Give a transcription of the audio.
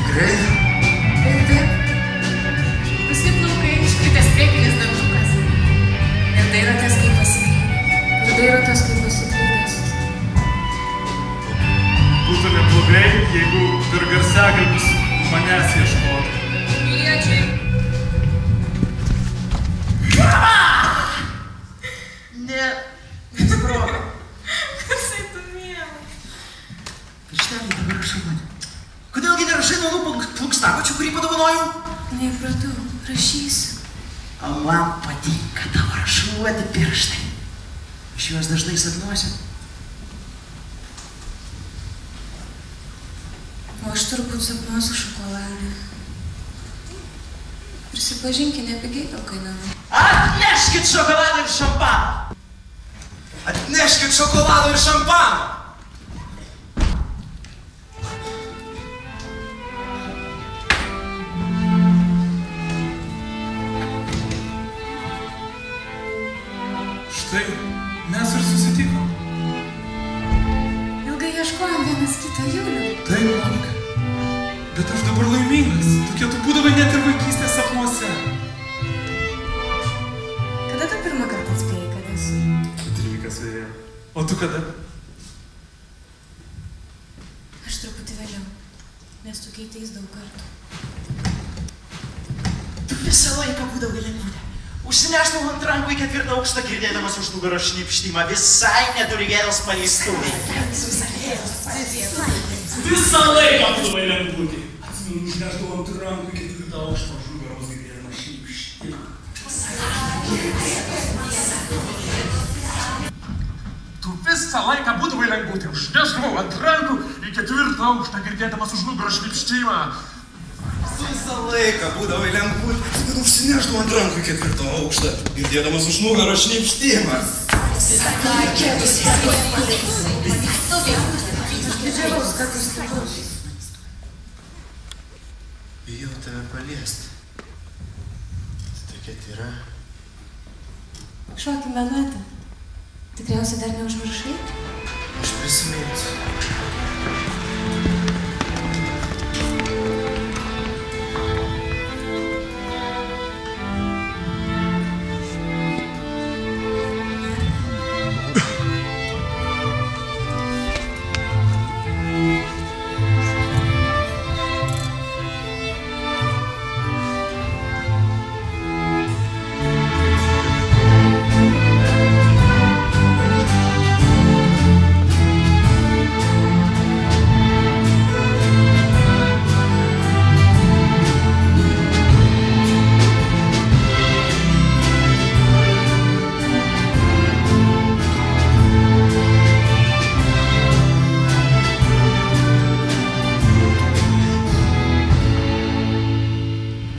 Tikrai? Taip. Visi plaukai, iškritęs priekinis dantukas. Ir dairotės kaip pasiklydęs. Būtų neblogai, jeigu per garsiakalbius manęs ieškotų. Piliečiai. Ne, nesprogo. Kasai tu mielas. Pirštelį dabar rašai mane. Kodėlgi nerašai nuo lūpų plūkstakočių, kurį padovanojau? Neįpratau, rašysiu. O man patinka tavo rašuoti pirštai. Iš juos dažnai sapnuosiu. O aš turbūt sapnuosiu šokoladą. Prisipažinki, nepigiai tau kainavo. Atneškit šokoladą ir šampaną! Atneškit šokolado ir šampaną! Štai, mes ir susitikom. Ilgai ieškojom vienas kitą, Julių. Taip, Monika. Bet aš dabar laimingas. Tokie tu būdavai net ir vaikystės sapnuose. Kada tu pirmą kartą atspėjai, kad esu? 13 vėja. O tu kada? Aš truputį vėliau, nes tu keiteis daug kartų. Tu visą laiką būdavai lengvutė. Užsinešdavau ant rankų į 4 aukštą, girdėdamas už nugaros šnipštimą. Visai neturi gėdos paleistuvai. Visą laiką būdavai lengvutė. Atsimenu, užnešdavau ant rankų į 4 aukštą už nugaros girdėdamas šnipštimą. Tu visą laiką būdavai lengvutė. Užnešdavau ant rankų į 4 aukštą, girdėdamas už nugaros šnipštimą. Visą laiką būdavai lengvutė, bet užsinešdavau ant rankų į 4 aukštą, girdėdamas už nugaros šnipštimą. Bijau tave paliesti. Tokia tyra. Šokime natą. Tikriausiai dar neužmiršai? Aš prisiminsiu.